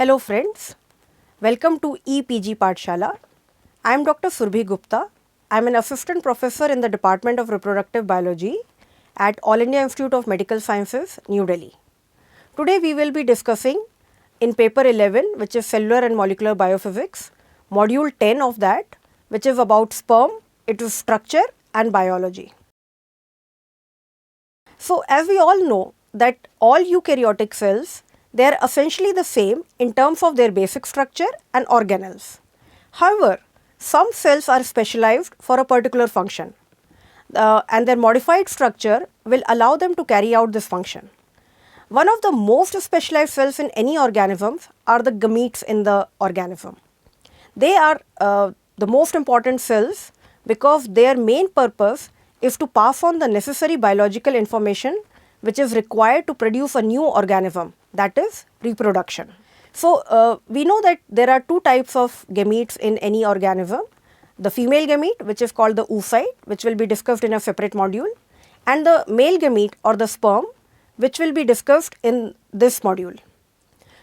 Hello friends, welcome to EPG Pathshala. I am Dr. Surbhi Gupta. I am an assistant professor in the Department of Reproductive Biology at All India Institute of Medical Sciences, New Delhi. Today we will be discussing in paper 11, which is cellular and molecular biophysics, module 10 of that, which is about sperm, its structure and biology. So as we all know that all eukaryotic cells, they are essentially the same in terms of their basic structure and organelles. However, some cells are specialized for a particular function and their modified structure will allow them to carry out this function. One of the most specialized cells in any organism are the gametes in the organism. They are the most important cells because their main purpose is to pass on the necessary biological information which is required to produce a new organism, that is reproduction. So, we know that there are two types of gametes in any organism, the female gamete which is called the oocyte, which will be discussed in a separate module, and the male gamete or the sperm, which will be discussed in this module.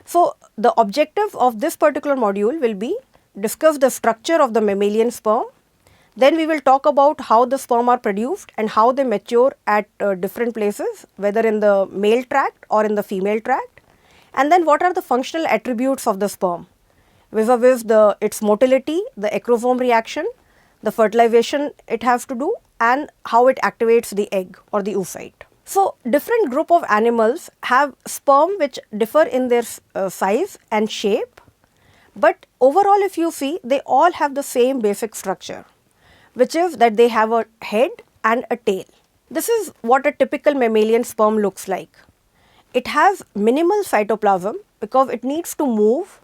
So, the objective of this particular module will be discuss the structure of the mammalian sperm. Then we will talk about how the sperm are produced and how they mature at different places, whether in the male tract or in the female tract. And then what are the functional attributes of the sperm vis-a-vis its motility, the acrosome reaction, the fertilization it has to do, and how it activates the egg or the oocyte. So, different group of animals have sperm which differ in their size and shape, but overall if you see, they all have the same basic structure, which is that they have a head and a tail. This is what a typical mammalian sperm looks like. It has minimal cytoplasm because it needs to move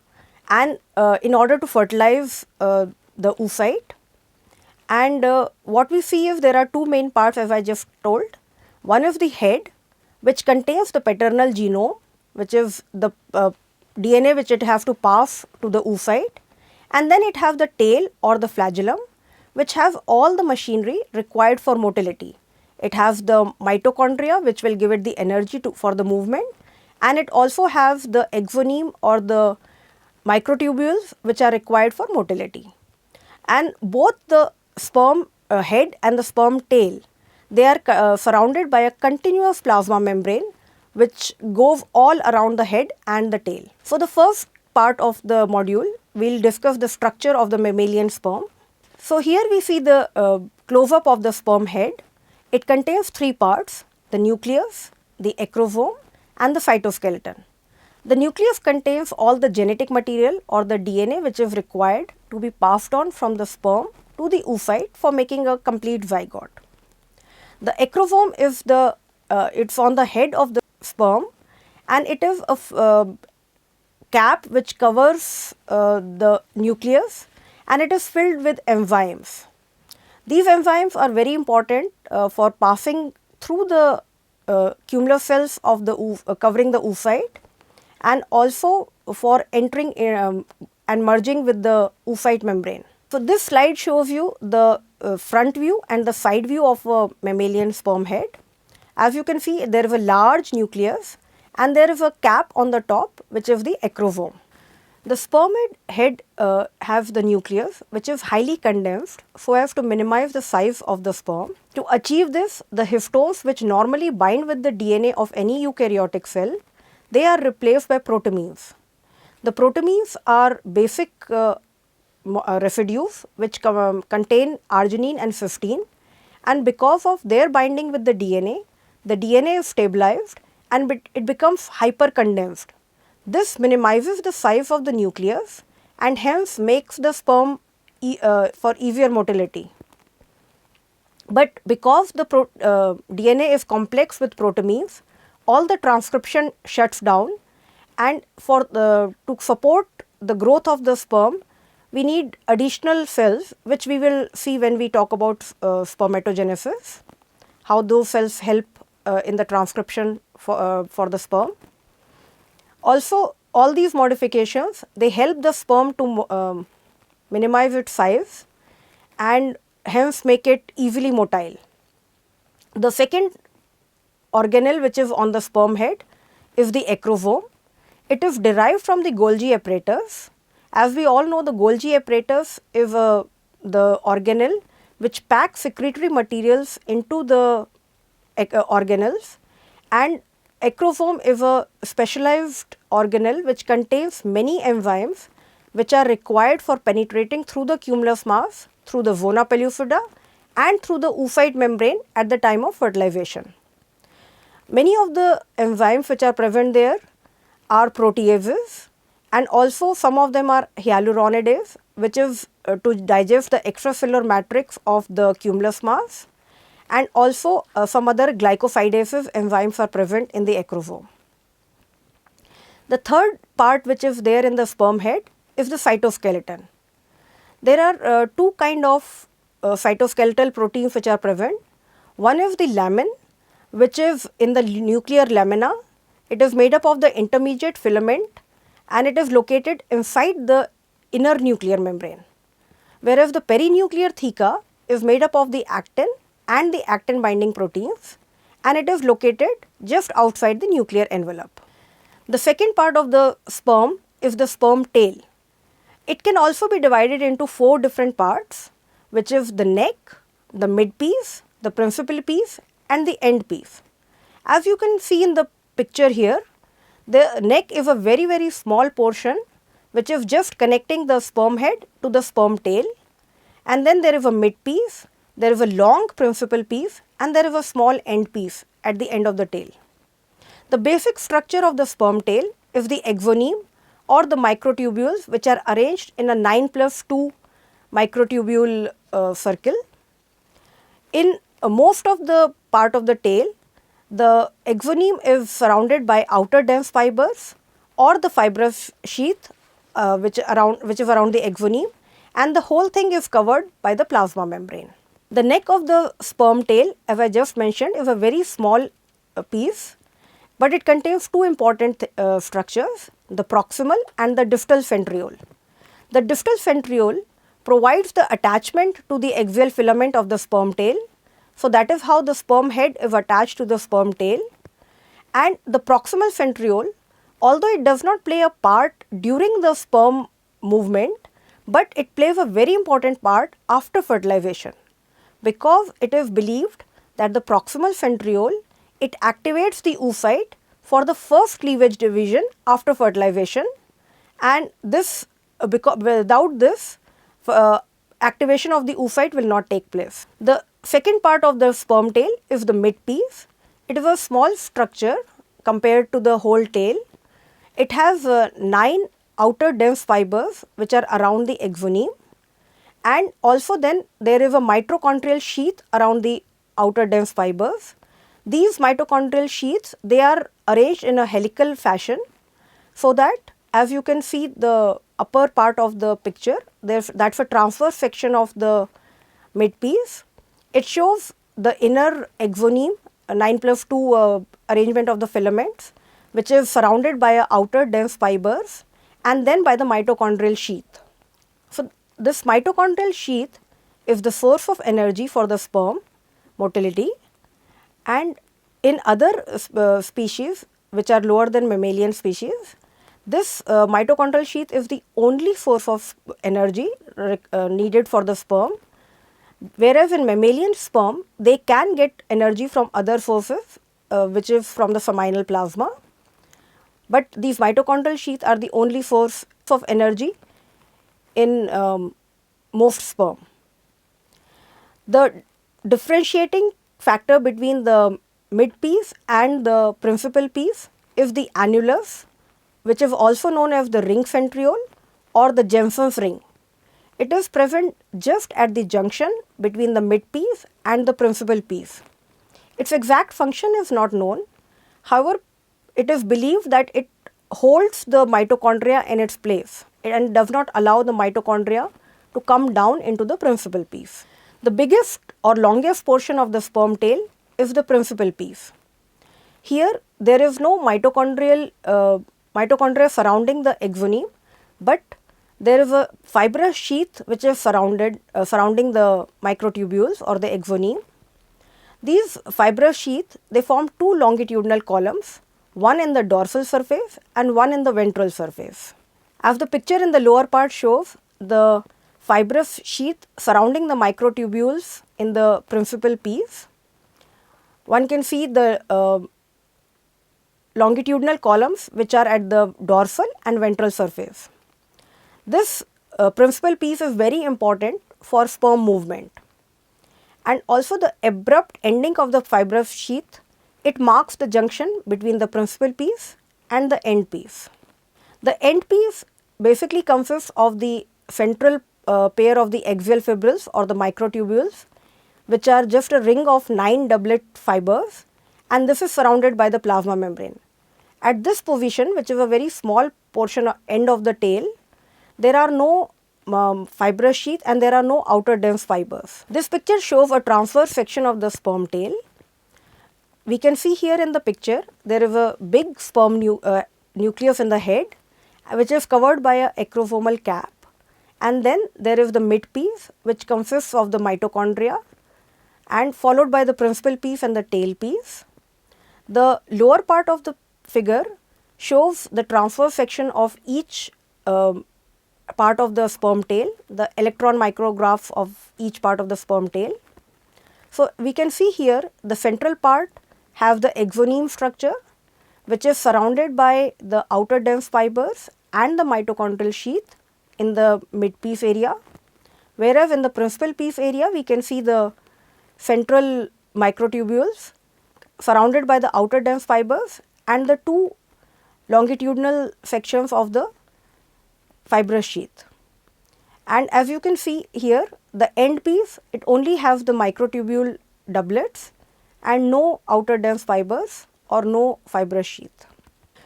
and in order to fertilize the oocyte. And what we see is there are two main parts, as I just told. One is the head, which contains the paternal genome, which is the DNA which it has to pass to the oocyte, and then it has the tail or the flagellum, which has all the machinery required for motility. It has the mitochondria which will give it the energy for the movement, and it also has the exoneme or the microtubules which are required for motility. And both the sperm head and the sperm tail, they are surrounded by a continuous plasma membrane which goes all around the head and the tail. So, the first part of the module, we will discuss the structure of the mammalian sperm. So, here we see the close-up of the sperm head. It contains three parts, the nucleus, the acrosome and the cytoskeleton. The nucleus contains all the genetic material or the DNA which is required to be passed on from the sperm to the oocyte for making a complete zygote. The acrosome is it's on the head of the sperm, and it is a cap which covers the nucleus, and it is filled with enzymes. These enzymes are very important for passing through the cumulus cells of the covering the oocyte, and also for entering and merging with the oocyte membrane. So, this slide shows you the front view and the side view of a mammalian sperm head. As you can see, there is a large nucleus and there is a cap on the top which is the acrosome. The sperm head has the nucleus which is highly condensed so as to minimize the size of the sperm. To achieve this, the histones which normally bind with the DNA of any eukaryotic cell, they are replaced by protamines. The protamines are basic residues which contain arginine and cysteine, and because of their binding with the DNA is stabilized and it becomes hypercondensed. This minimizes the size of the nucleus and hence makes the sperm for easier motility. But because the DNA is complex with protamines, all the transcription shuts down, and to support the growth of the sperm, we need additional cells which we will see when we talk about spermatogenesis, how those cells help in the transcription for the sperm. Also, all these modifications, they help the sperm to minimize its size and hence make it easily motile. The second organelle which is on the sperm head is the acrosome. It is derived from the Golgi apparatus. As we all know, the Golgi apparatus is the organelle which packs secretory materials into the organelles, and acrosome is a specialized organelle which contains many enzymes which are required for penetrating through the cumulus mass, through the zona pellucida and through the oocyte membrane at the time of fertilization. Many of the enzymes which are present there are proteases, and also some of them are hyaluronidase, which is to digest the extracellular matrix of the cumulus mass, and also some other glycosidases enzymes are present in the acrosome. The third part which is there in the sperm head is the cytoskeleton. There are two kind of cytoskeletal proteins which are present. One is the lamin, which is in the nuclear lamina. It is made up of the intermediate filament and it is located inside the inner nuclear membrane, whereas the perinuclear theca is made up of the actin and the actin binding proteins, and it is located just outside the nuclear envelope. The second part of the sperm is the sperm tail. It can also be divided into 4 different parts, which is the neck, the mid piece, the principal piece and the end piece. As you can see in the picture here, the neck is a very small portion which is just connecting the sperm head to the sperm tail, and then there is a mid piece, there is a long principal piece and there is a small end piece at the end of the tail. The basic structure of the sperm tail is the exoneme or the microtubules, which are arranged in a 9+2 microtubule circle. In most of the part of the tail, the exoneme is surrounded by outer dense fibers or the fibrous sheath which is around the exoneme, and the whole thing is covered by the plasma membrane. The neck of the sperm tail, as I just mentioned, is a very small piece, but it contains 2 important structures, the proximal and the distal centriole. The distal centriole provides the attachment to the axial filament of the sperm tail. So, that is how the sperm head is attached to the sperm tail, and the proximal centriole, although it does not play a part during the sperm movement, but it plays a very important part after fertilization, because it is believed that the proximal centriole, it activates the oocyte for the first cleavage division after fertilization, and this without this activation of the oocyte will not take place. The second part of the sperm tail is the mid piece. It is a small structure compared to the whole tail. It has 9 outer dense fibers which are around the exoneme, and also then there is a mitochondrial sheath around the outer dense fibers. These mitochondrial sheaths, they are arranged in a helical fashion, so that as you can see the upper part of the picture, that's a transverse section of the mid piece. It shows the inner exoneme, a 9+2 arrangement of the filaments, which is surrounded by a outer dense fibers and then by the mitochondrial sheath. So, this mitochondrial sheath is the source of energy for the sperm motility, and in other species which are lower than mammalian species, this mitochondrial sheath is the only source of energy needed for the sperm, whereas in mammalian sperm they can get energy from other sources which is from the seminal plasma, but these mitochondrial sheaths are the only source of energy in most sperm. The differentiating factor between the mid piece and the principal piece is the annulus, which is also known as the ring centriole or the Jensen's ring. It is present just at the junction between the mid piece and the principal piece. Its exact function is not known. However, it is believed that it holds the mitochondria in its place and does not allow the mitochondria to come down into the principal piece. The biggest or longest portion of the sperm tail is the principal piece. Here there is no mitochondria surrounding the exoneme, but there is a fibrous sheath which is surrounding the microtubules or the exoneme. These fibrous sheath, they form 2 longitudinal columns. one in the dorsal surface and one in the ventral surface. As the picture in the lower part shows, the fibrous sheath surrounding the microtubules in the principal piece, one can see the longitudinal columns which are at the dorsal and ventral surface. This principal piece is very important for sperm movement, and also the abrupt ending of the fibrous sheath, it marks the junction between the principal piece and the end piece. The end piece basically consists of the central pair of the axial fibrils or the microtubules, which are just a ring of 9 doublet fibers, and this is surrounded by the plasma membrane. At this position, which is a very small portion of end of the tail, there are no fibrous sheath and there are no outer dense fibers. This picture shows a transverse section of the sperm tail. We can see here in the picture there is a big sperm nucleus in the head, which is covered by a acrosomal cap, and then there is the mid piece which consists of the mitochondria and followed by the principal piece and the tail piece. The lower part of the figure shows the transverse section of each part of the sperm tail, the electron micrographs of each part of the sperm tail. So, we can see here the central part have the exoneme structure, which is surrounded by the outer dense fibers and the mitochondrial sheath in the mid piece area, whereas in the principal piece area we can see the central microtubules surrounded by the outer dense fibers and the two longitudinal sections of the fibrous sheath. And as you can see here, the end piece, it only has the microtubule doublets and no outer dense fibers or no fibrous sheath.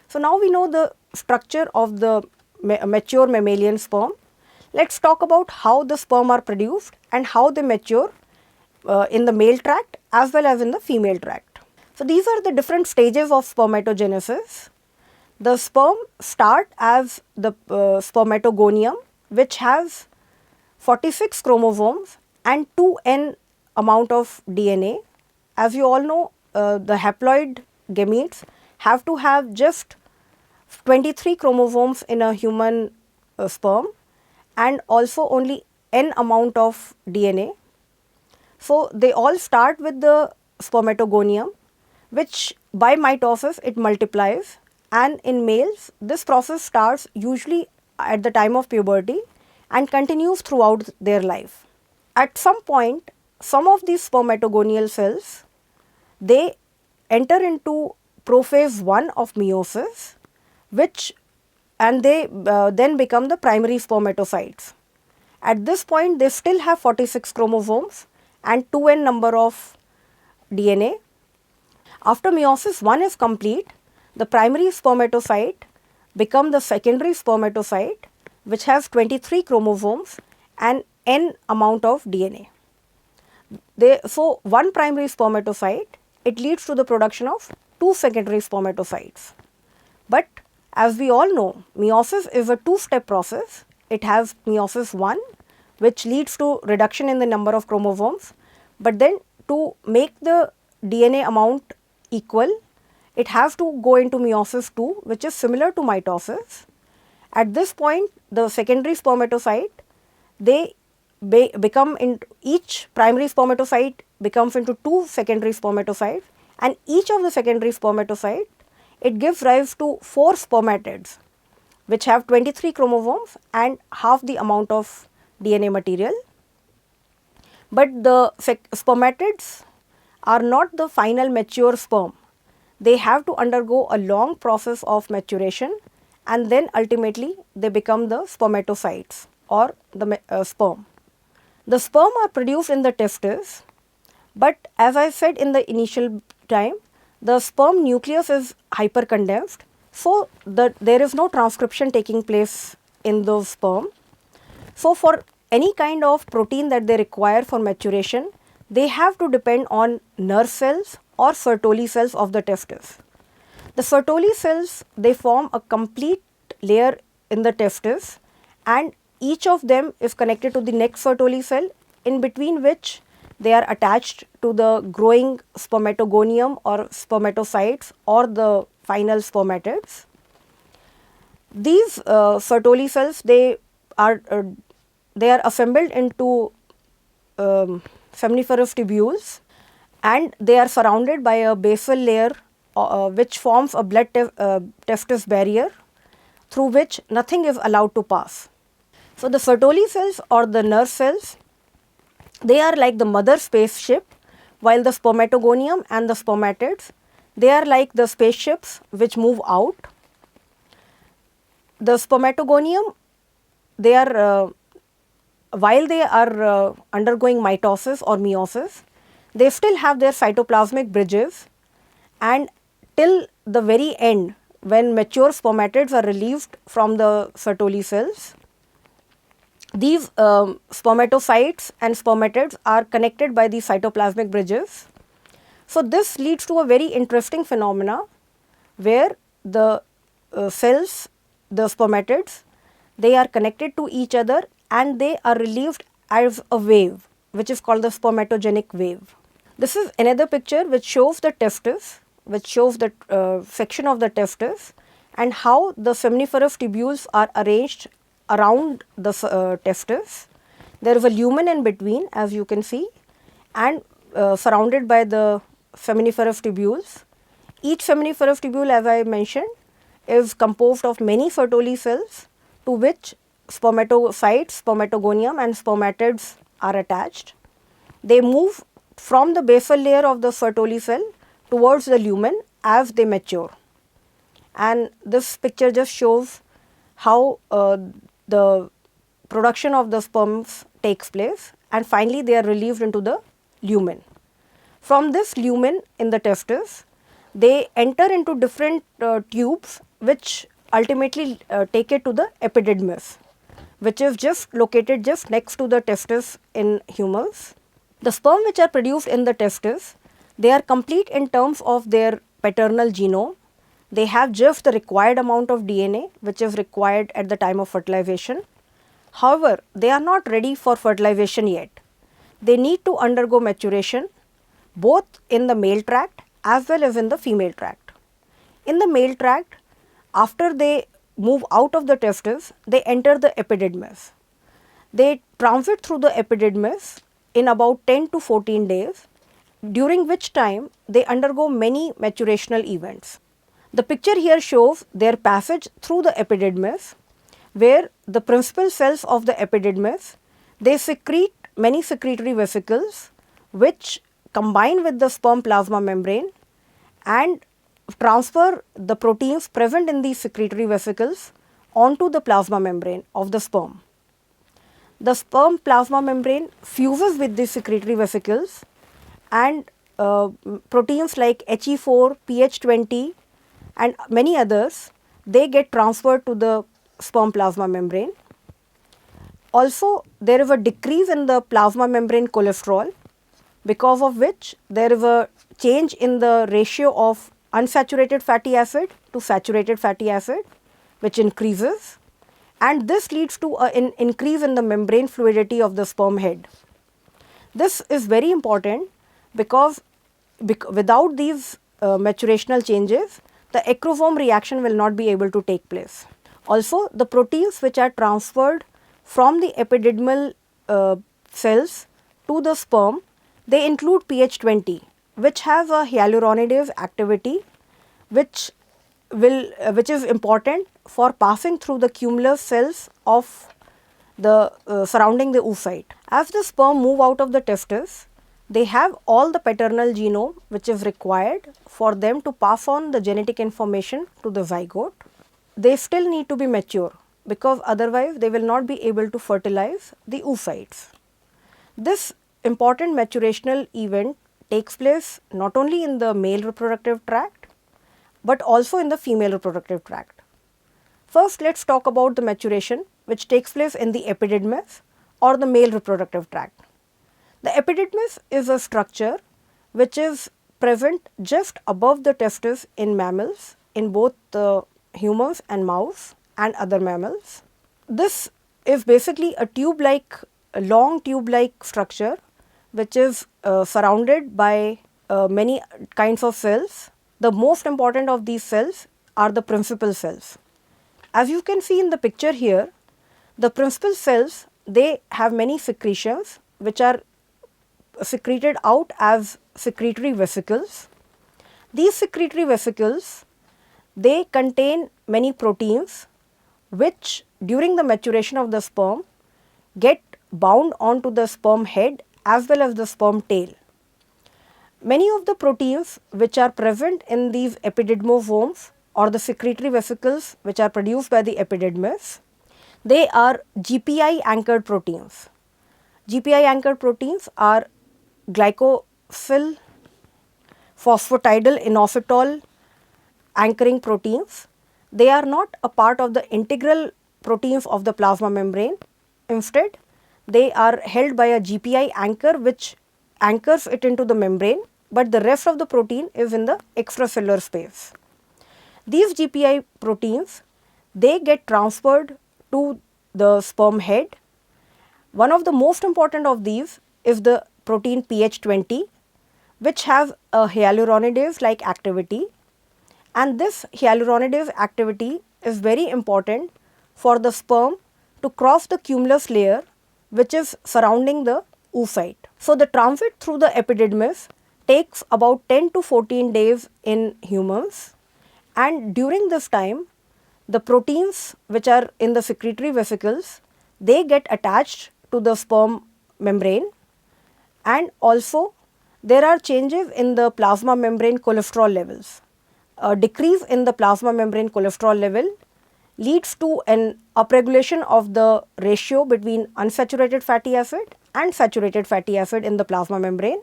So, now we know the structure of the mature mammalian sperm. Let us talk about how the sperm are produced and how they mature in the male tract as well as in the female tract. So, these are the different stages of spermatogenesis. The sperm start as the spermatogonium, which has 46 chromosomes and 2n amount of DNA. As you all know, the haploid gametes have to have just 23 chromosomes in a human sperm and also only n amount of DNA. So, they all start with the spermatogonium, which by mitosis it multiplies, and in males this process starts usually at the time of puberty and continues throughout their life. At some point, some of these spermatogonial cells, they enter into prophase 1 of meiosis, which and they then become the primary spermatocytes. At this point, they still have 46 chromosomes and 2n number of DNA. After meiosis 1 is complete, the primary spermatocyte become the secondary spermatocyte, which has 23 chromosomes and n amount of DNA. So, one primary spermatocyte, it leads to the production of two secondary spermatocytes. But as we all know, meiosis is a two-step process. It has meiosis 1, which leads to reduction in the number of chromosomes, but then to make the DNA amount equal, it has to go into meiosis 2, which is similar to mitosis. At this point, the secondary spermatocyte, they become in each primary spermatocyte becomes into two secondary spermatocytes, and each of the secondary spermatocyte, it gives rise to 4 spermatids, which have 23 chromosomes and half the amount of DNA material. But the spermatids are not the final mature sperm. They have to undergo a long process of maturation, and then ultimately they become the spermatocytes or the sperm. The sperm are produced in the testes, but as I said in the initial time, the sperm nucleus is hypercondensed, so there is no transcription taking place in the sperm. So, for any kind of protein that they require for maturation, they have to depend on nerve cells or Sertoli cells of the testis. The Sertoli cells, they form a complete layer in the testis, and each of them is connected to the next Sertoli cell, in between which they are attached to the growing spermatogonium or spermatocytes or the final spermatids. These Sertoli cells, they are assembled into seminiferous tubules, and they are surrounded by a basal layer which forms a blood testis barrier through which nothing is allowed to pass. So, the Sertoli cells or the nurse cells, they are like the mother spaceship, while the spermatogonium and the spermatids, they are like the spaceships which move out. The spermatogonium, they are while they are undergoing mitosis or meiosis, they still have their cytoplasmic bridges, and till the very end, when mature spermatids are relieved from the Sertoli cells, these spermatocytes and spermatids are connected by the cytoplasmic bridges. So, this leads to a very interesting phenomena where the cells, the spermatids, they are connected to each other and they are relieved as a wave, which is called the spermatogenic wave. This is another picture which shows the testis, which shows the section of the testis and how the seminiferous tubules are arranged around the testis. There is a lumen in between, as you can see, and surrounded by the seminiferous tubules. Each seminiferous tubule, as I mentioned, is composed of many Sertoli cells to which spermatocytes, spermatogonium and spermatids are attached. They move from the basal layer of the Sertoli cell towards the lumen as they mature. And this picture just shows how the production of the sperms takes place, and finally they are relieved into the lumen. From this lumen in the testis, they enter into different tubes which ultimately take it to the epididymis, which is just located just next to the testis in humans. The sperm which are produced in the testis, they are complete in terms of their paternal genome. They have just the required amount of DNA which is required at the time of fertilization. However, they are not ready for fertilization yet. They need to undergo maturation both in the male tract as well as in the female tract. In the male tract, after they move out of the testis, they enter the epididymis. They transit through the epididymis in about 10 to 14 days, during which time they undergo many maturational events. The picture here shows their passage through the epididymis, where the principal cells of the epididymis, they secrete many secretory vesicles which combine with the sperm plasma membrane and transfer the proteins present in these secretory vesicles onto the plasma membrane of the sperm. The sperm plasma membrane fuses with these secretory vesicles, and proteins like HE4, PH20 and many others, they get transferred to the sperm plasma membrane. Also, there is a decrease in the plasma membrane cholesterol, because of which there is a change in the ratio of unsaturated fatty acid to saturated fatty acid, which increases, and this leads to an increase in the membrane fluidity of the sperm head. This is very important because without these maturational changes, the acrosome reaction will not be able to take place. Also, the proteins which are transferred from the epididymal cells to the sperm, they include PH20, which has a hyaluronidase activity, which is important for passing through the cumulus cells of the surrounding the oocyte. As the sperm move out of the testis, they have all the paternal genome which is required for them to pass on the genetic information to the zygote. They still need to be mature, because otherwise they will not be able to fertilize the oocytes. This important maturational event takes place not only in the male reproductive tract, but also in the female reproductive tract. First, let us talk about the maturation which takes place in the epididymis or the male reproductive tract. The epididymis is a structure which is present just above the testis in mammals, in both the humans and mouse and other mammals. This is basically a long tube-like structure which is surrounded by many kinds of cells, The most important of these cells are the principal cells. As you can see in the picture here, the principal cells, they have many secretions which are secreted out as secretory vesicles. These secretory vesicles, they contain many proteins which during the maturation of the sperm get bound onto the sperm head as well as the sperm tail. Many of the proteins which are present in these epididymosomes or the secretory vesicles which are produced by the epididymis, they are GPI anchored proteins. GPI anchored proteins are glycosyl phosphatidyl inositol anchoring proteins. They are not a part of the integral proteins of the plasma membrane. Instead, they are held by a GPI anchor which anchors it into the membrane, but the rest of the protein is in the extracellular space. These GPI proteins, they get transferred to the sperm head. One of the most important of these is the protein PH20, which has a hyaluronidase like activity, and this hyaluronidase activity is very important for the sperm to cross the cumulus layer which is surrounding the oocyte. So, the transit through the epididymis takes about 10 to 14 days in humans, and during this time the proteins which are in the secretory vesicles, they get attached to the sperm membrane, and also there are changes in the plasma membrane cholesterol levels. A decrease in the plasma membrane cholesterol level leads to an upregulation of the ratio between unsaturated fatty acid and saturated fatty acid in the plasma membrane,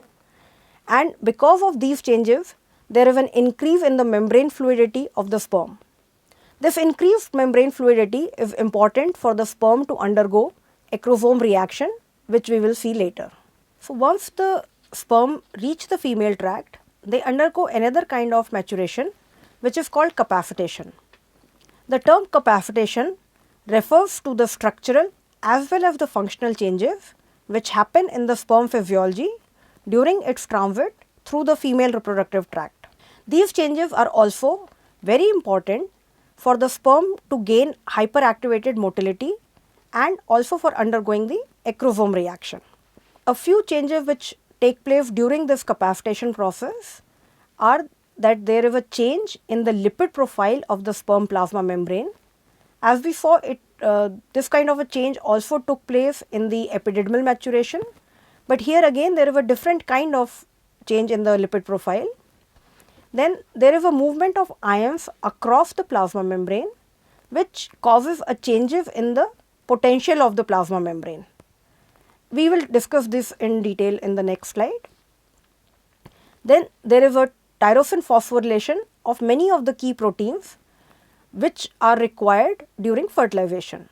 and because of these changes there is an increase in the membrane fluidity of the sperm. This increased membrane fluidity is important for the sperm to undergo acrosome reaction, which we will see later. So, once the sperm reach the female tract, they undergo another kind of maturation which is called capacitation. The term capacitation refers to the structural as well as the functional changes which happen in the sperm physiology during its transit through the female reproductive tract. These changes are also very important for the sperm to gain hyperactivated motility and also for undergoing the acrosome reaction. A few changes which take place during this capacitation process are that there is a change in the lipid profile of the sperm plasma membrane. As we saw, this kind of a change also took place in the epididymal maturation, but here again there is a different kind of change in the lipid profile. Then there is a movement of ions across the plasma membrane which causes a changes in the potential of the plasma membrane. We will discuss this in detail in the next slide. Then there is a tyrosine phosphorylation of many of the key proteins which are required during fertilization.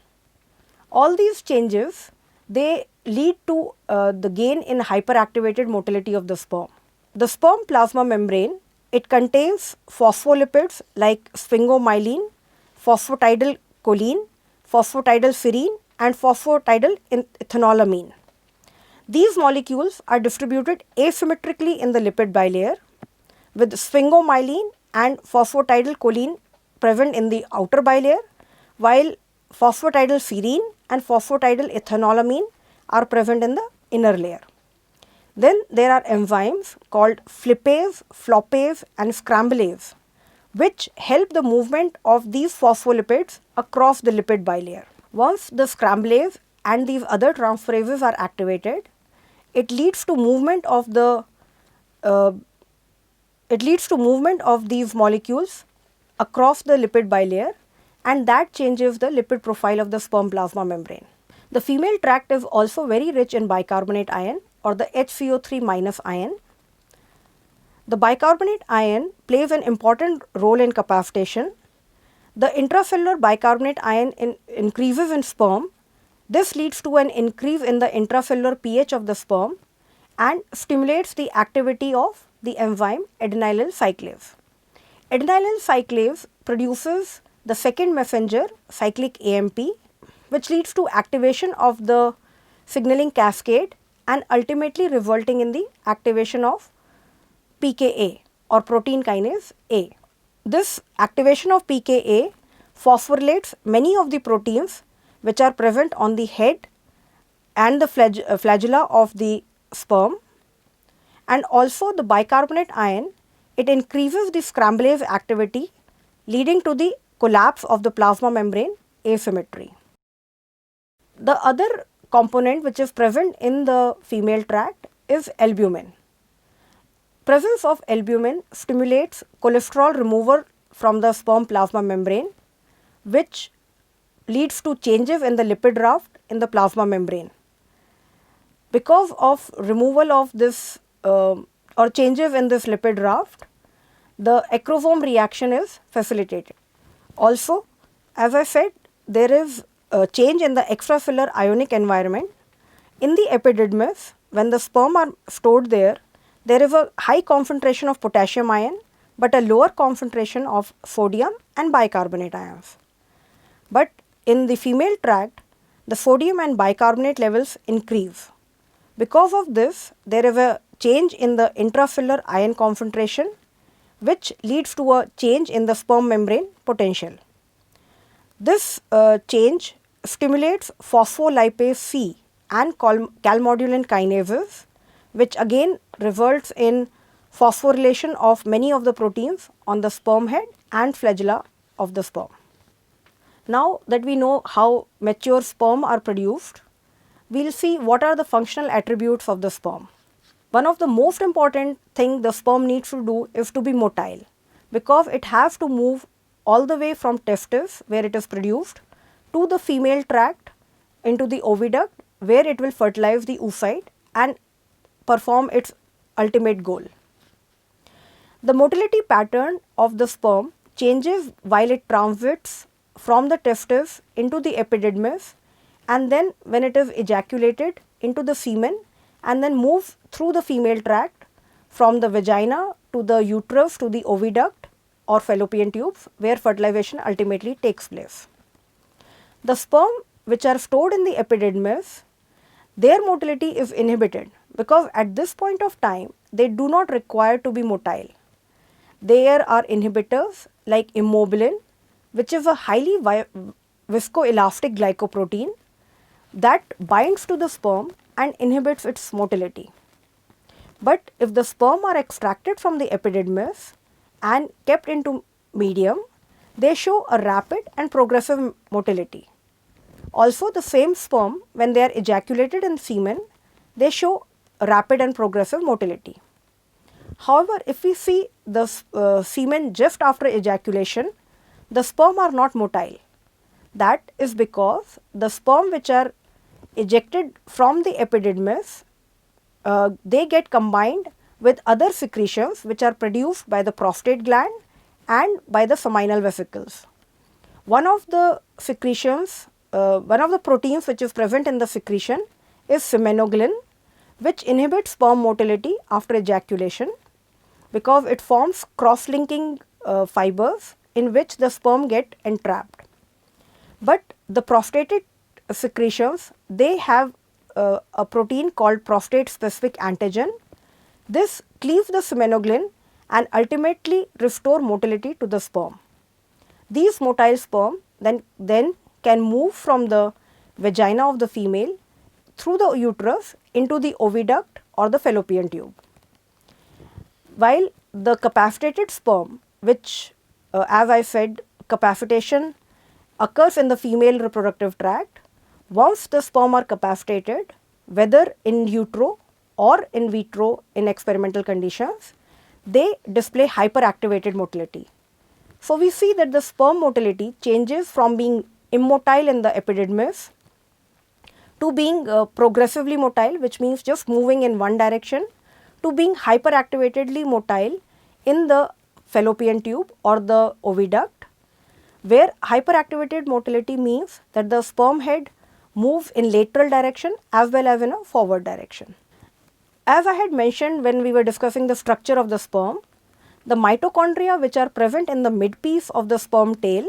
All these changes, they lead to the gain in hyperactivated motility of the sperm. The sperm plasma membrane, it contains phospholipids like sphingomyelin, phosphatidyl choline, phosphatidylserine and phosphatidyl ethanolamine. These molecules are distributed asymmetrically in the lipid bilayer, with sphingomyelin and phosphatidylcholine present in the outer bilayer, while phosphatidylserine and phosphatidyl-ethanolamine are present in the inner layer. Then there are enzymes called flippase, floppase and scramblase, which help the movement of these phospholipids across the lipid bilayer. Once the scramblase and these other transferases are activated, it leads to movement of these molecules across the lipid bilayer, and that changes the lipid profile of the sperm plasma membrane. The female tract is also very rich in bicarbonate ion or the HCO3 minus ion. The bicarbonate ion plays an important role in capacitation. The intracellular bicarbonate ion increases in sperm. This leads to an increase in the intracellular pH of the sperm and stimulates the activity of the enzyme adenylyl cyclase. Adenylyl cyclase produces the second messenger cyclic AMP, which leads to activation of the signaling cascade and ultimately resulting in the activation of pKa or protein kinase A. This activation of pKa phosphorylates many of the proteins which are present on the head and the flagella of the sperm, and also the bicarbonate ion, it increases the scramblase activity leading to the collapse of the plasma membrane asymmetry. The other component which is present in the female tract is albumin. Presence of albumin stimulates cholesterol removal from the sperm plasma membrane, which leads to changes in the lipid raft in the plasma membrane. Because of removal of this or changes in this lipid raft, the acrosome reaction is facilitated. Also, as I said, there is a change in the extracellular ionic environment. In the epididymis, when the sperm are stored there, there is a high concentration of potassium ion but a lower concentration of sodium and bicarbonate ions. But in the female tract, the sodium and bicarbonate levels increase. Because of this, there is a change in the intracellular ion concentration, which leads to a change in the sperm membrane potential. This change stimulates phospholipase C and calmodulin kinases, which again results in phosphorylation of many of the proteins on the sperm head and flagella of the sperm. Now that we know how mature sperm are produced, we will see what are the functional attributes of the sperm. One of the most important thing the sperm needs to do is to be motile, because it has to move all the way from testis where it is produced to the female tract into the oviduct where it will fertilize the oocyte and perform its ultimate goal. The motility pattern of the sperm changes while it transits from the testis into the epididymis, and then when it is ejaculated into the semen, and then moves through the female tract from the vagina to the uterus to the oviduct or fallopian tubes where fertilization ultimately takes place. The sperm which are stored in the epididymis, their motility is inhibited because at this point of time they do not require to be motile. There are inhibitors like immobilin, which is a highly viscoelastic glycoprotein that binds to the sperm and inhibits its motility. But if the sperm are extracted from the epididymis and kept into medium, they show a rapid and progressive motility. Also, the same sperm, when they are ejaculated in semen, they show a rapid and progressive motility. However, if we see the semen just after ejaculation, the sperm are not motile. That is because the sperm which are ejected from the epididymis, they get combined with other secretions which are produced by the prostate gland and by the seminal vesicles. One of the secretions, one of the proteins which is present in the secretion is semenoglin, which inhibits sperm motility after ejaculation because it forms cross-linking fibers in which the sperm get entrapped. But the prostatic secretions, they have a protein called prostate specific antigen. This cleaves the semenoglin and ultimately restore motility to the sperm. These motile sperm then can move from the vagina of the female through the uterus into the oviduct or the fallopian tube. While the capacitated sperm, which as I said, capacitation occurs in the female reproductive tract, once the sperm are capacitated, whether in utero or in vitro in experimental conditions, they display hyperactivated motility. So, we see that the sperm motility changes from being immotile in the epididymis to being progressively motile, which means just moving in one direction, to being hyperactivatedly motile in the fallopian tube or the oviduct, where hyperactivated motility means that the sperm head moves in lateral direction as well as in a forward direction. As I had mentioned when we were discussing the structure of the sperm, the mitochondria which are present in the midpiece of the sperm tail,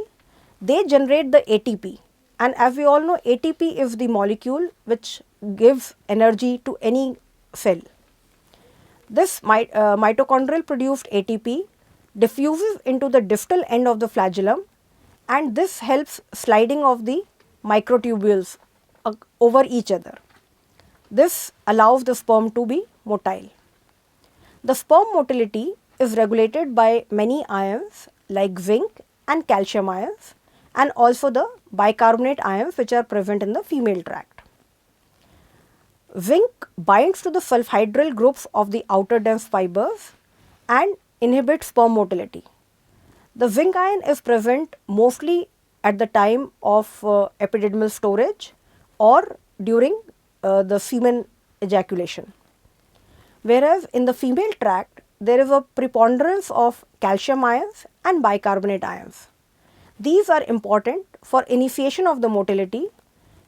they generate the ATP, and as we all know, ATP is the molecule which gives energy to any cell. This mitochondrial produced ATP diffuses into the distal end of the flagellum, and this helps sliding of the microtubules over each other. This allows the sperm to be motile. The sperm motility is regulated by many ions like zinc and calcium ions, and also the bicarbonate ions which are present in the female tract. Zinc binds to the sulfhydryl groups of the outer dense fibers and inhibits sperm motility. The zinc ion is present mostly at the time of epididymal storage or during the semen ejaculation. Whereas in the female tract, there is a preponderance of calcium ions and bicarbonate ions. These are important for initiation of the motility,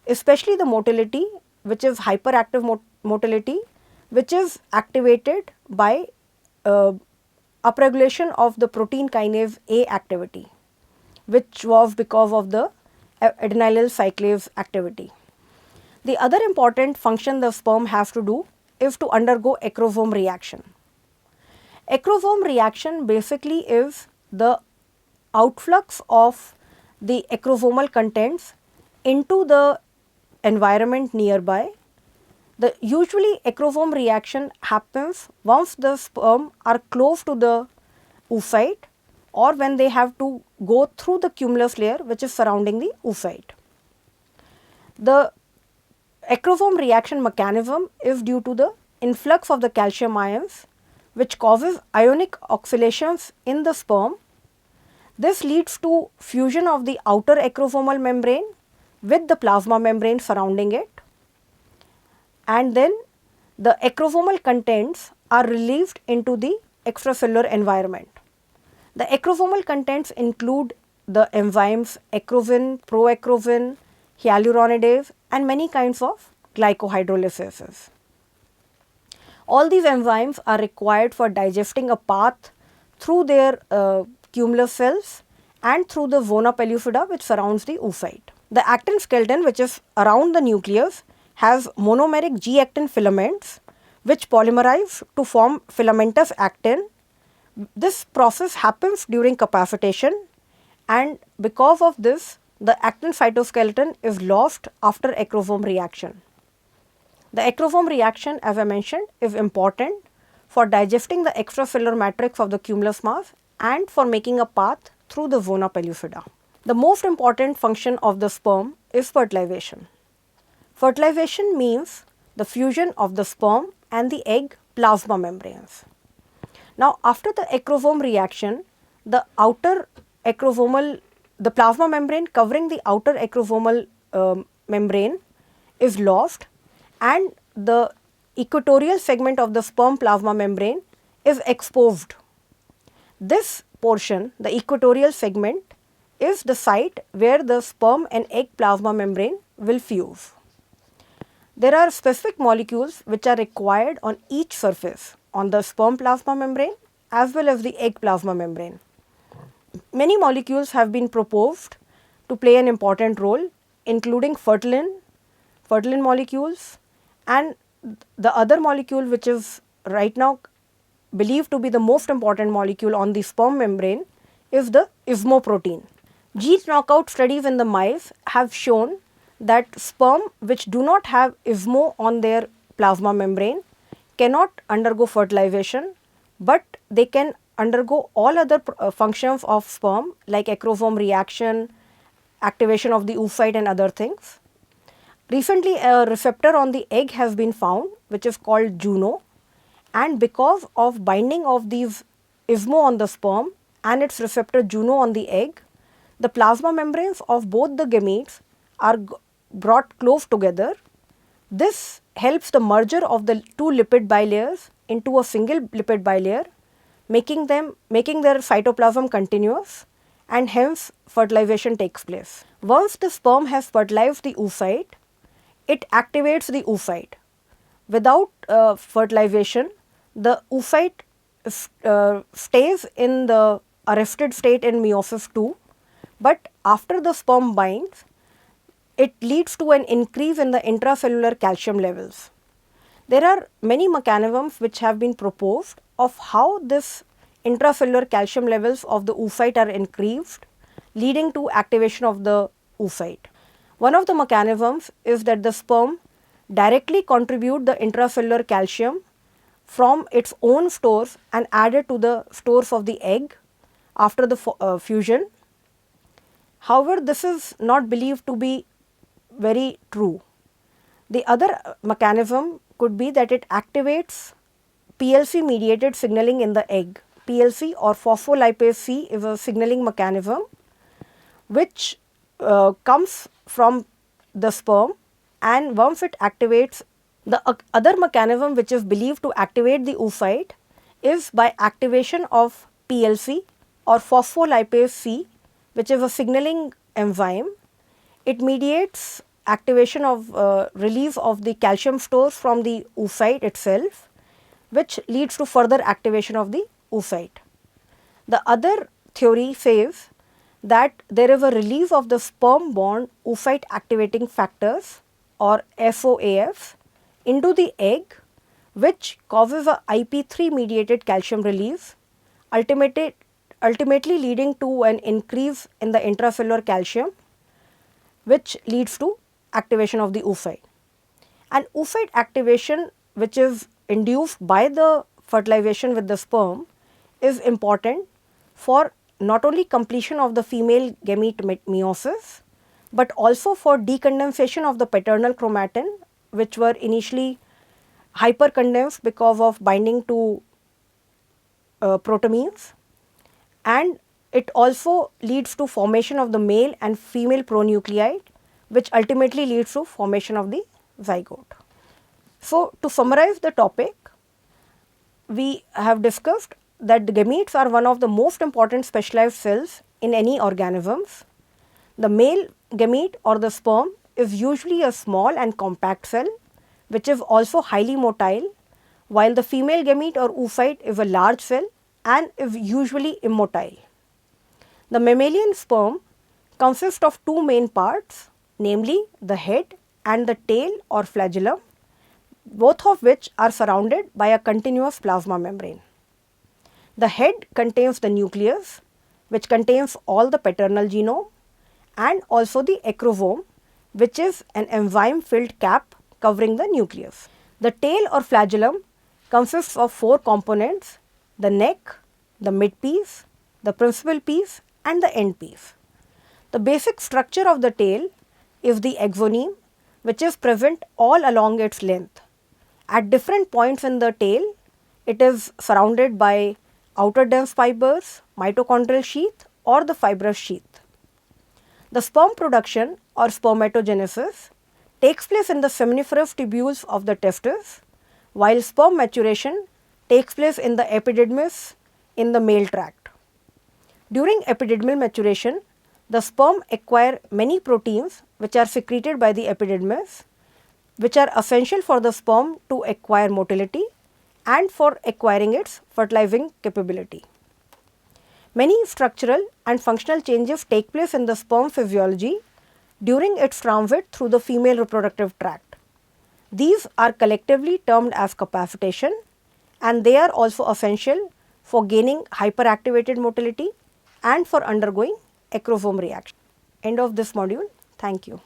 especially the motility which is hyperactive motility, which is activated by upregulation of the protein kinase A activity, which was because of the adenylyl cyclase activity. The other important function the sperm has to do is to undergo acrosome reaction. Acrosome reaction basically is the outflux of the acrosomal contents into the environment nearby. Usually acrosome reaction happens once the sperm are close to the oocyte or when they have to go through the cumulus layer which is surrounding the oocyte. The acrosome reaction mechanism is due to the influx of the calcium ions which causes ionic oscillations in the sperm. This leads to fusion of the outer acrosomal membrane with the plasma membrane surrounding it, and then the acrosomal contents are released into the extracellular environment. The acrosomal contents include the enzymes acrosin, proacrosin, hyaluronidase and many kinds of glycohydrolysases. All these enzymes are required for digesting a path through their cumulus cells and through the zona pellucida which surrounds the oocyte. The actin skeleton which is around the nucleus has monomeric G-actin filaments which polymerize to form filamentous actin. This process happens during capacitation, and because of this the actin cytoskeleton is lost after acrosome reaction. The acrosome reaction, as I mentioned, is important for digesting the extracellular matrix of the cumulus mass and for making a path through the zona pellucida. The most important function of the sperm is fertilization. Fertilization means the fusion of the sperm and the egg plasma membranes. Now, after the acrosome reaction, the plasma membrane covering the outer acrosomal membrane is lost, and the equatorial segment of the sperm plasma membrane is exposed. This portion, the equatorial segment, is the site where the sperm and egg plasma membrane will fuse. There are specific molecules which are required on each surface, on the sperm plasma membrane as well as the egg plasma membrane. Many molecules have been proposed to play an important role, including fertilin molecules, and the other molecule which is right now believed to be the most important molecule on the sperm membrane is the ismoprotein. Gene knockout studies in the mice have shown that sperm which do not have ismo on their plasma membrane cannot undergo fertilization, but they can undergo all other functions of sperm like acrosome reaction, activation of the oocyte and other things. Recently, a receptor on the egg has been found which is called Juno, and because of binding of these ismo on the sperm and its receptor Juno on the egg, the plasma membranes of both the gametes are brought close together. This helps the merger of the two lipid bilayers into a single lipid bilayer, making their cytoplasm continuous, and hence fertilization takes place. Once the sperm has fertilized the oocyte, it activates the oocyte. Without fertilization, the oocyte stays in the arrested state in meiosis II, but after the sperm binds, it leads to an increase in the intracellular calcium levels. There are many mechanisms which have been proposed of how this intracellular calcium levels of the oocyte are increased, leading to activation of the oocyte. One of the mechanisms is that the sperm directly contribute the intracellular calcium from its own stores and add it to the stores of the egg after the fusion. However, this is not believed to be very true. The other mechanism could be that it activates PLC mediated signaling in the egg. PLC or phospholipase C is a signaling mechanism which comes from the sperm, and once it activates, the other mechanism which is believed to activate the oocyte is by activation of PLC or phospholipase C, which is a signaling enzyme. It mediates activation of release of the calcium stores from the oocyte itself, which leads to further activation of the oocyte. The other theory says that there is a release of the sperm bond oocyte activating factors or SOAF into the egg, which causes a IP3 mediated calcium release, ultimately leading to an increase in the intracellular calcium, which leads to activation of the oocyte. And oocyte activation, which is induced by the fertilization with the sperm, is important for not only completion of the female gamete meiosis, but also for decondensation of the paternal chromatin, which were initially hypercondensed because of binding to protamines, and it also leads to formation of the male and female pronuclei, which ultimately leads to formation of the zygote. So, to summarize the topic, we have discussed that the gametes are one of the most important specialized cells in any organisms. The male gamete or the sperm is usually a small and compact cell, which is also highly motile, while the female gamete or oocyte is a large cell and is usually immotile. The mammalian sperm consists of two main parts, namely the head and the tail or flagellum, both of which are surrounded by a continuous plasma membrane. The head contains the nucleus, which contains all the paternal genome, and also the acrovome, which is an enzyme filled cap covering the nucleus. The tail or flagellum consists of four components: the neck, the midpiece, the principal piece, and the end piece. The basic structure of the tail is the axoneme, which is present all along its length. At different points in the tail, it is surrounded by outer dense fibers, mitochondrial sheath, or the fibrous sheath. The sperm production or spermatogenesis takes place in the seminiferous tubules of the testes, while sperm maturation takes place in the epididymis in the male tract. During epididymal maturation, the sperm acquire many proteins which are secreted by the epididymis, which are essential for the sperm to acquire motility and for acquiring its fertilizing capability. Many structural and functional changes take place in the sperm physiology during its transit through the female reproductive tract. These are collectively termed as capacitation, and they are also essential for gaining hyperactivated motility and for undergoing acrosome reaction. End of this module. Thank you.